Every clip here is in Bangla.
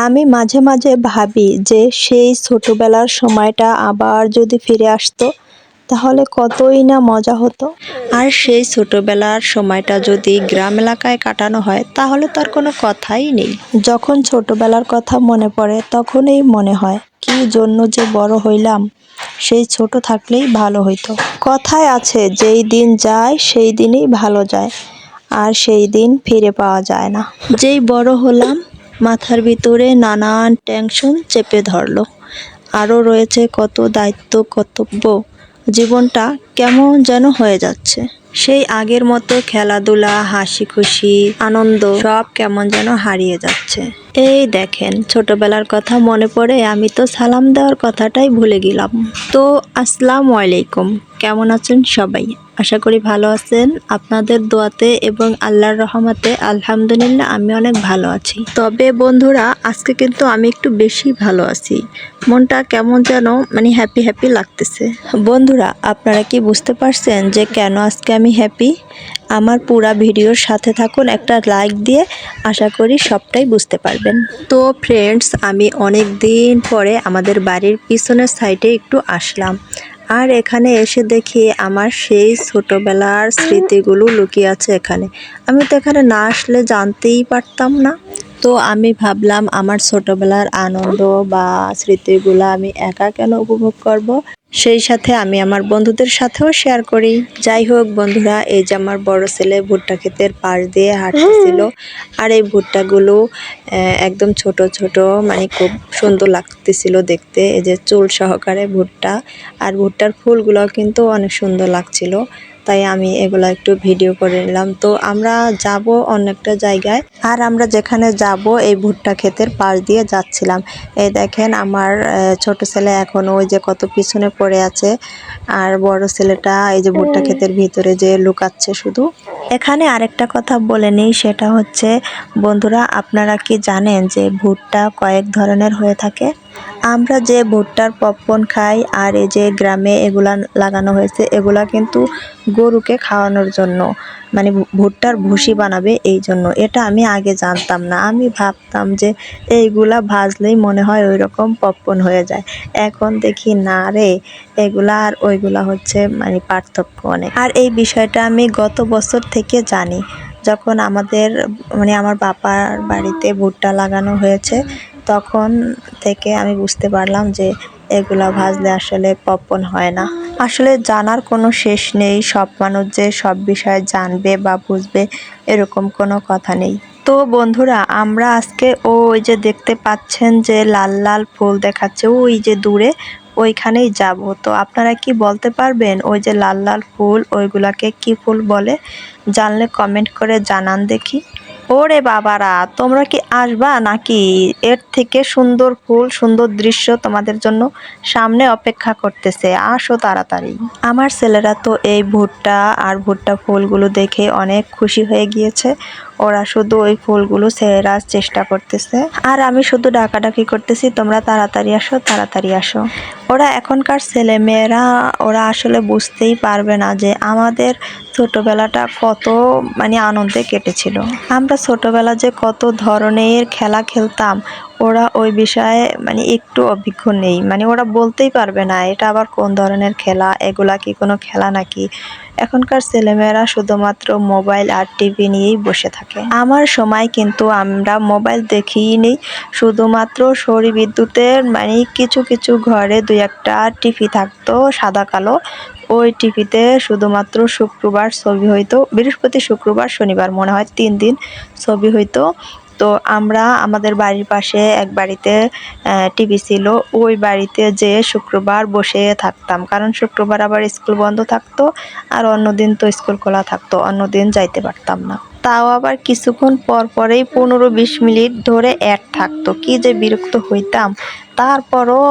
আমি মাঝে মাঝে ভাবি যে সেই ছোটবেলার সময়টা আবার যদি ফিরে আসতো তাহলে কতই না মজা হতো। আর সেই ছোটবেলার সময়টা যদি গ্রাম এলাকায় কাটানো হয় তাহলে তো আর কোনো কথাই নেই। যখন ছোটবেলার কথা মনে পড়ে তখনই মনে হয় কি জন্য যে বড় হইলাম, সেই ছোট থাকলেই ভালো হইতো। কথায় আছে যেই দিন যায় সেই দিনই ভালো যায়, আর সেই দিন ফিরে পাওয়া যায় না। যেই বড় হলাম মাথার ভিতরে নানান টেনশন চেপে ধরলো, আরও রয়েছে কত দায়িত্ব কর্তব্য। জীবনটা কেমন যেন হয়ে যাচ্ছে। সেই আগের মতো খেলাধুলা, হাসি খুশি, আনন্দ সব কেমন যেন হারিয়ে যাচ্ছে। এই দেখেন, ছোটবেলার কথা মনে পড়ে আমি তো সালাম দেওয়ার কথাটাই ভুলে গেলাম। তো আসসালামু আলাইকুম, কেমন আছেন সবাই? আশা করি ভালো আছেন। আপনাদের দোয়াতে এবং আল্লাহর রহমতে আলহামদুলিল্লাহ আমি অনেক ভালো আছি। তবে বন্ধুরা, আজকে কিন্তু আমি একটু বেশি ভালো আছি। মনটা কেমন যেন হ্যাপি হ্যাপি লাগতেছে। বন্ধুরা, আপনারা কি বুঝতে পারছেন যে কেন আজকে আমি হ্যাপি? আমার পুরা ভিডিওর সাথে থাকুন, একটা লাইক দিয়ে আশা করি সবটাই বুঝতে পারবেন। তো ফ্রেন্ডস, আমি অনেক দিন পরে আমাদের বাড়ির পিছনের সাইডে একটু আসলাম। আর এখানে এসে দেখি আমার সেই ছোটবেলার স্মৃতিগুলো লুকিয়ে আছে এখানে। আমি তো এখানে না আসলে জানতেই পারতাম না। তো আমি ভাবলাম আমার ছোটবেলার আনন্দ বা স্মৃতিগুলো আমি একা কেন উপভোগ করব, সেই সাথে আমি আমার বন্ধুদের সাথেও শেয়ার করি। যাই হোক বন্ধুরা, এই যে আমার বড় ছেলে ভুট্টা ক্ষেতের পাশ দিয়ে হাঁটতেছিল। আর এই ভুট্টাগুলো একদম ছোট ছোট, খুব সুন্দর লাগতেছিল দেখতে। এই যে চুল সহকারে ভুট্টা, আর ভুট্টার ফুলগুলোও কিন্তু অনেক সুন্দর লাগছিল। তাই আমি এগুলো একটু ভিডিও করে নিলাম। তো আমরা যাব অন্য একটা জায়গায়, আর আমরা যেখানে যাব এই ভুট্টা ক্ষেতের পাশ দিয়ে যাচ্ছিলাম। এই দেখেন আমার ছোট ছেলে এখনো ওই যে কত পিছনে পড়ে আছে, আর বড় ছেলেটা এই যে ভুট্টা ক্ষেতের ভিতরে যে লুকাচ্ছে শুধু। এখানে আরেকটা কথা বলে নিই, সেটা হচ্ছে বন্ধুরা, আপনারা কি জানেন যে ভুট্টা কয়েক ধরনের হয়ে থাকে? আমরা যে ভুট্টার পপকর্ন খাই, আর এই যে গ্রামে এগুলা লাগানো হয়েছে, এগুলা কিন্তু গরুকে খাওয়ানোর জন্য, ভুট্টার ভুসি বানাবে এই জন্য। এটা আমি আগে জানতাম না, আমি ভাবতাম যে এইগুলা ভাজলেই মনে হয় ওই রকম পপকর্ন হয়ে যায়। এখন দেখি না রে, এগুলা আর ওইগুলা হচ্ছে পার্থক্য অনেক। আর এই বিষয়টা আমি গত বছর থেকে জানি, যখন আমাদের আমার বাবার বাড়িতে ভুট্টা লাগানো হয়েছে, তখন থেকে আমি বুঝতে পারলাম যে এগুলা ভাজলে আসলে পপকর্ন হয় না। আসলে জানার কোনো শেষ নেই, সব মানুষ যে সব বিষয়ে জানবে বা বুঝবে এরকম কোনো কথা নেই। তো বন্ধুরা, আমরা আজকে ওই যে দেখতে পাচ্ছেন যে লাল লাল ফুল দেখাচ্ছে ওই যে দূরে, ওইখানেই যাব। তো আপনারা কি বলতে পারবেন ওই যে লাল লাল ফুল ওইগুলাকে কি ফুল বলে? জানলে কমেন্ট করে জানান দেখি। ওরে বাবারা, তোমরা কি আসবা নাকি? এর থেকে সুন্দর ফুল, সুন্দর দৃশ্য তোমাদের জন্য সামনে অপেক্ষা করতেছে, আসো তাড়াতাড়ি। আমার ছেলেরা তো এই ভুট্টা আর ভুট্টা ফুলগুলো দেখে অনেক খুশি হয়ে গিয়েছে। ওরা শুধু ওই ফুলগুলো ছেঁড়ার চেষ্টা করতেছে, আর আমি শুধু ডাকাডাকি করতেছি, তোমরা তাড়াতাড়ি আসো, তাড়াতাড়ি আসো। ওরা এখনকার ছেলেমেয়েরা, ওরা আসলে বুঝতেই পারবে না যে আমাদের ছোটবেলাটা কত আনন্দে কেটেছিল। আমরা ছোটবেলা যে কত ধরনের খেলা খেলতাম, ওরা ওই বিষয়ে একটু অভিজ্ঞ নেই। ওরা বলতেই পারবে না এটা আবার কোন ধরনের খেলা, এগুলা কি কোনো খেলা নাকি। এখনকার ছেলেমেয়েরা শুধুমাত্র মোবাইল আর টিভি নিয়েই বসে থাকে। আমার সময় কিন্তু আমরা মোবাইল দেখিই নেই, শুধুমাত্র সৌর বিদ্যুতের কিছু কিছু ঘরে দুই একটা টিভি থাকতো সাদা কালো। ওই টিভিতে শুধুমাত্র শুক্রবার ছবি হইতো, বৃহস্পতি শুক্রবার শনিবার মনে হয় 3 দিন ছবি হইতো। তো আমরা আমাদের বাড়ির পাশে এক বাড়িতে টিভি ছিল, ওই বাড়িতে যে শুক্রবার বসে থাকতাম, কারণ শুক্রবার আবার স্কুল বন্ধ থাকতো, আর অন্যদিন তো স্কুল খোলা থাকতো, অন্যদিন যাইতে পারতাম না। তাও আবার কিছুক্ষণ পর পরেই 15-20 মিনিট ধরে অ্যাড থাকতো, কি যে বিরক্ত হইতাম। তারপরও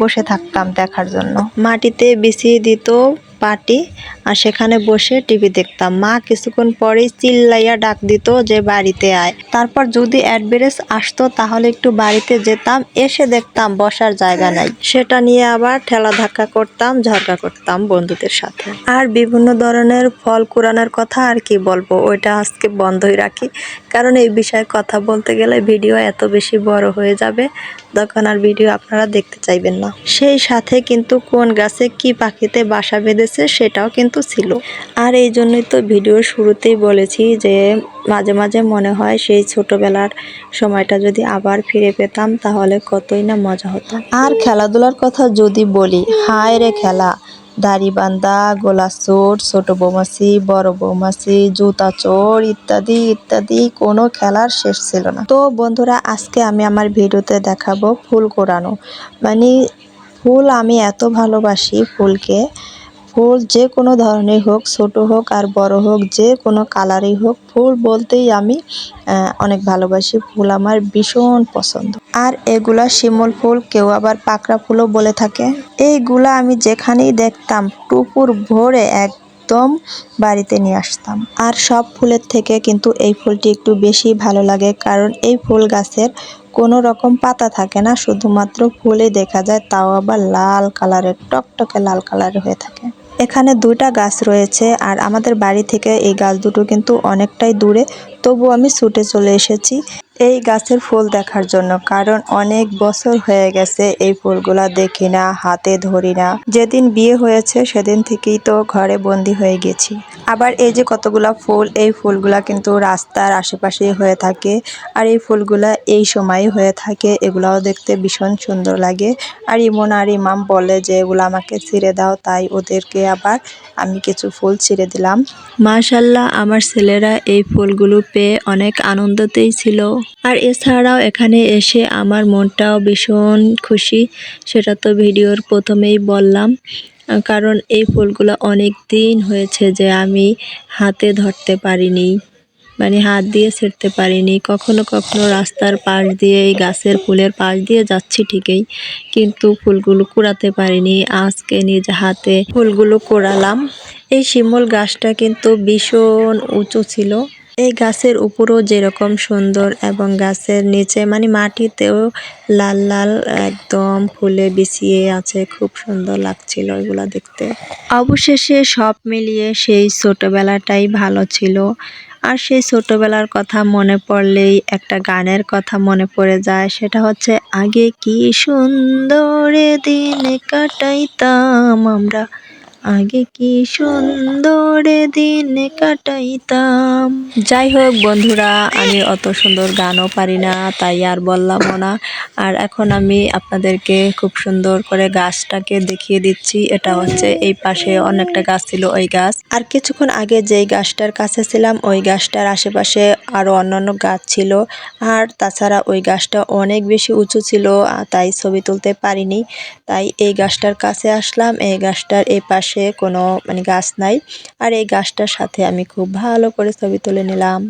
বসে থাকতাম দেখার জন্য। মাটিতে বিছিয়ে দিত পাটি, আর সেখানে বসে টিভি দেখতাম। মা কিছুক্ষণ পরেই চিল্লাইয়া ডাক দিত যে বাড়িতে আয়। তারপর যদি অ্যাডভারেজ আসতো তাহলে একটু বাড়িতে যেতাম, এসে দেখতাম বসার জায়গা নাই। সেটা নিয়ে আবার ঠেলা ধাক্কা করতাম, ঝগড়া করতাম বন্ধুদের সাথে। আর বিভিন্ন ধরনের ফল কুড়ানোর কথা আর কি বলবো, ওইটা আজকে বন্ধই রাখি, কারণ এই বিষয়ে কথা বলতে গেলে ভিডিও এত বেশি বড় হয়ে যাবে, তখন আর ভিডিও আপনারা দেখতে চাইবেন না। সেই সাথে কিন্তু কোন গাছে কি পাখিতে বাসা বেঁধেছে সেটাও কিন্তু ছিল। আর এই জন্যই তো ভিডিওর শুরুতেই বলেছি যে মাঝে মাঝে মনে হয় সেই ছোটবেলার সময়টা যদি আবার ফিরে পেতাম তাহলে কতই না মজা হতো। আর খেলাধুলার কথা যদি বলি, হায় রে খেলা, দাড়িবান্ধা, গোলা চোর, ছোট বৌমাছি, বড় বৌমাছি, জুতা চোর ইত্যাদি ইত্যাদি, কোনো খেলার শেষ ছিল না। তো বন্ধুরা, আজকে আমি আমার ভিডিওতে দেখাবো ফুল কোড়ানো। মানে ফুল আমি এত ভালোবাসি ফুলকে, ফুল যে কোনো ধরনের হোক, ছোট হোক আর বড় হোক, যে কোনো কালারই হোক, ফুল বলতেই আমি অনেক ভালোবাসি। ফুল আমার ভীষণ পছন্দ। আর এগুলা শিমুল ফুল, কেউ আবার পাকড়া ফুলও বলে থাকে। এইগুলা আমি যেখানেই দেখতাম টুকুর ভরে একদম বাড়িতে নিয়ে আসতাম। আর সব ফুলের থেকে কিন্তু এই ফুলটি একটু বেশি ভালো লাগে, কারণ এই ফুল গাছের কোনো রকম পাতা থাকে না, শুধুমাত্র ফুলই দেখা যায়, তাও আবার লাল কালারের, টকটকে লাল কালারের হয়ে থাকে। এখানে দুইটা গাছ রয়েছে, আর আমাদের বাড়ি থেকে এই গাছ দুটো কিন্তু অনেকটাই দূরে, তবু আমি ছুটে চলে এসেছি এই গাছের ফুল দেখার জন্য, কারণ অনেক বছর হয়ে গেছে এই ফুলগুলা দেখি না, হাতে ধরি না। যেদিন বিয়ে হয়েছে সেদিন থেকেই তো ঘরে বন্দি হয়ে গেছি। আবার এই যে কতগুলা ফুল, এই ফুলগুলা কিন্তু রাস্তার আশেপাশেই হয়ে থাকে, আর এই ফুলগুলা এই সময়ই হয়ে থাকে। এগুলাও দেখতে ভীষণ সুন্দর লাগে। আর ইমন আর ইমাম বলে যে এগুলো আমাকে ছিঁড়ে দাও, তাই ওদেরকে আবার আমি কিছু ফুল ছিঁড়ে দিলাম। মাশাআল্লাহ, আমার ছেলেরা এই ফুলগুলো পেয়ে অনেক আনন্দতেই ছিল। আর এছাড়াও এখানে এসে আমার মনটাও ভীষণ খুশি, সেটা তো ভিডিওর প্রথমেই বললাম, কারণ এই ফুলগুলো অনেক দিন হয়েছে যে আমি হাতে ধরতে পারিনি, মানে হাত দিয়ে ছিঁড়তে পারিনি। কখনো কখনো রাস্তার পাশ দিয়ে, এই গাছের ফুলের পাশ দিয়ে যাচ্ছি ঠিকই, কিন্তু ফুলগুলো কুড়াতে পারিনি। আজকে নিজে হাতে ফুলগুলো কুড়ালাম। এই শিমুল গাছটা কিন্তু ভীষণ উঁচু ছিল। এই গাছের উপরও যেরকম সুন্দর, এবং গাছের নিচে মানে মাটিতেও লাল লাল একদম ফুলে বিছিয়ে আছে, খুব সুন্দর লাগছিল এগুলা দেখতে। অবশেষে সব মিলিয়ে সেই ছোটবেলাটাই ভালো ছিল। আর সেই ছোটবেলার কথা মনে পড়লেই একটা গানের কথা মনে পড়ে যায়, সেটা হচ্ছে আগে কি সুন্দর দিন কাটাইতাম আমরা, আগে কি সুন্দর দিন কাটাইতাম। যাই হোক বন্ধুরা, আমি অত সুন্দর গানও পারি না, তাই আর বললামও না। আর এখন আমি আপনাদেরকে খুব সুন্দর করে গাছটাকে দেখিয়ে দিচ্ছি। এটা হচ্ছে এই পাশে অনেকটা গাছ ছিল, ওই গাছ। আর কিছুক্ষণ আগে যেই গাছটার কাছে ছিলাম, ওই গাছটার আশেপাশে আরো অন্যান্য গাছ ছিল। আর তাছাড়া ওই গাছটা অনেক বেশি উঁচু ছিল, তাই ছবি তুলতে পারিনি। তাই এই গাছটার কাছে আসলাম। এই গাছটার এই পাশে কোনো মানে গাছ নাই, আর এই গাছটার সাথে আমি খুব ভালো করে ছবি তুলে নিলাম।